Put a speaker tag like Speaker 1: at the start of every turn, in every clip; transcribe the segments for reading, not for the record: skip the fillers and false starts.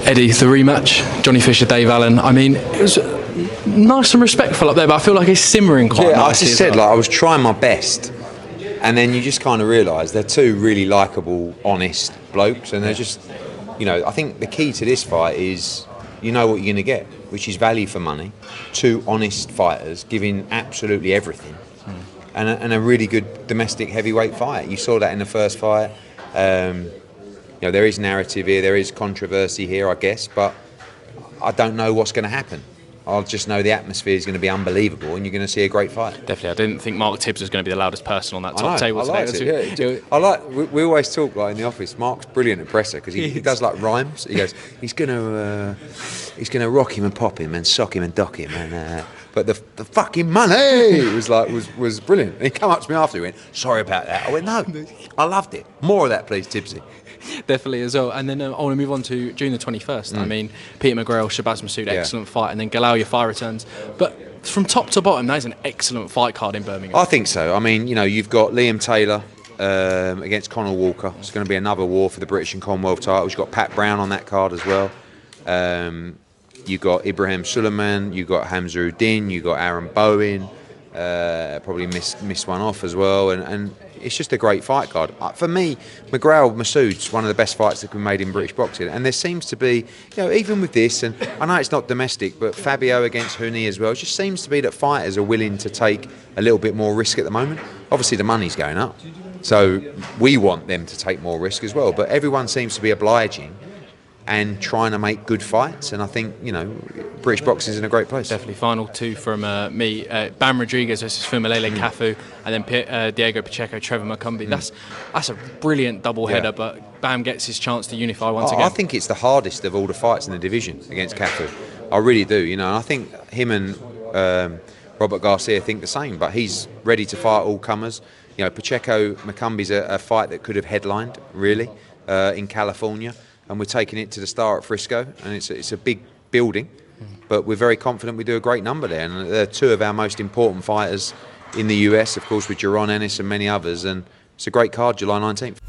Speaker 1: Eddie, the rematch, Johnny Fisher, Dave Allen. I mean, it was nice and respectful up there, but I feel like it's simmering quite nicely.
Speaker 2: I just said, like, I was trying my best, and then you just kind of realise they're two really likeable, honest blokes, and they're just, you know, I think the key to this fight is you know what you're going to get, which is value for money. Two honest fighters giving absolutely everything, and a really good domestic heavyweight fight. You saw that in the first fight. You know, there is narrative here, there is controversy here, I guess, but I don't know what's going to happen. I'll just know the atmosphere is going to be unbelievable, and you're going to see a great fight.
Speaker 1: Definitely. I didn't think Mark Tibbs was going to be the loudest person on that top table today.
Speaker 2: We always talk like in the office. Mark's brilliant at presser because he does like rhymes. He goes, he's going to rock him and pop him and sock him and dock him, and but the fucking money was brilliant. And he came up to me after, he went, sorry about that. I went, no, I loved it. More of that, please, Tibbsy.
Speaker 1: Definitely as well. And then I want to move on to June the 21st. I mean, Peter McGrail, Shabazz Masoud, excellent fight, and then Galal Yafai returns. But from top to bottom, that is an excellent fight card in Birmingham.
Speaker 2: I think so. I mean, you know, you've got Liam Taylor against Conor Walker. It's going to be another war for the British and Commonwealth titles. You've got Pat Brown on that card as well. You've got Ibrahim Suleiman. You've got Hamza Uddin. You've got Aaron Bowen. Probably missed one off as well, and it's just a great fight card. For me, McGrail Masoud's one of the best fights that can be made in British boxing, and there seems to be, you know, even with this, and I know it's not domestic, but Fabio against Hearn as well, it just seems to be that fighters are willing to take a little bit more risk at the moment. Obviously the money's going up, so we want them to take more risk as well, but everyone seems to be obliging and trying to make good fights, and I think, you know, British boxing is in a great place.
Speaker 1: Definitely. Final two from me, Bam Rodriguez versus Fumalele Cafu, and then Diego Pacheco, Trevor McCumbee. That's a brilliant double header, but Bam gets his chance to unify once again.
Speaker 2: I think it's the hardest of all the fights in the division against Cafu. I really do, you know, and I think him and Robert Garcia think the same, but he's ready to fight all comers. You know, Pacheco McCumbie's a fight that could have headlined, really, in California. And we're taking it to the Star at Frisco, and it's a big building, but we're very confident we do a great number there. And they're two of our most important fighters in the US, of course, with Jaron Ennis and many others, and it's a great card, July 19th.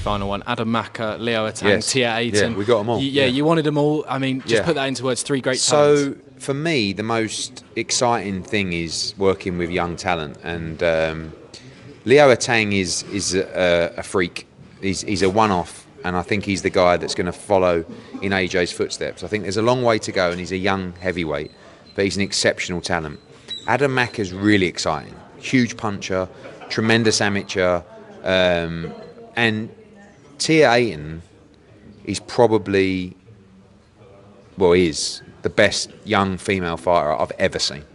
Speaker 1: Final one, Adam Maka, Leo Atang, Tia Ayton.
Speaker 2: Yeah, we got them all.
Speaker 1: You wanted them all. I mean, just put that into words, three great talents.
Speaker 2: So, for me, the most exciting thing is working with young talent. And Leo Atang is a freak. He's a one-off, and I think he's the guy that's going to follow in AJ's footsteps. I think there's a long way to go, and he's a young heavyweight, but he's an exceptional talent. Adam Maka's really exciting. Huge puncher, tremendous amateur, and Tia Ayton is probably, is the best young female fighter I've ever seen.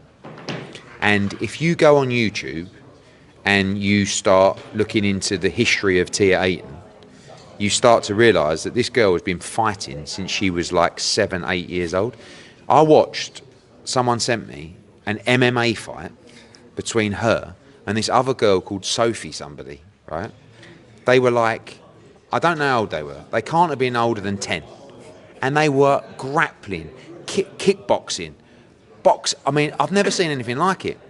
Speaker 2: And if you go on YouTube and you start looking into the history of Tia Ayton, you start to realise that this girl has been fighting since she was like 7, 8 years old. I watched, someone sent me an MMA fight between her and this other girl called Sophie somebody, right? They were like, I don't know how old they were. They can't have been older than 10. And they were grappling, kickboxing, I mean, I've never seen anything like it.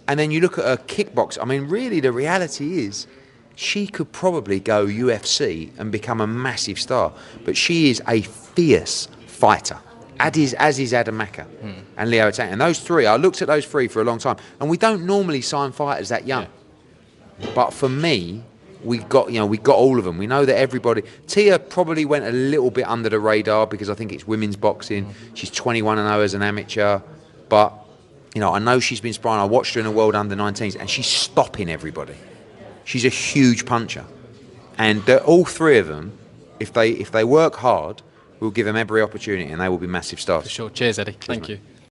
Speaker 2: And then you look at her kickbox. I mean, really, the reality is she could probably go UFC and become a massive star. But she is a fierce fighter, as is Adam Maka and Leo Atang. And those three, I looked at those three for a long time. And we don't normally sign fighters that young. But for me, we got all of them. We know that everybody. Tia probably went a little bit under the radar because I think it's women's boxing. She's 21-0 as an amateur, but you know, I know she's been sparring. I watched her in a World Under-19s, and she's stopping everybody. She's a huge puncher, and all three of them, if they work hard, we'll give them every opportunity, and they will be massive stars.
Speaker 1: For sure. Cheers, Eddie. Thank you.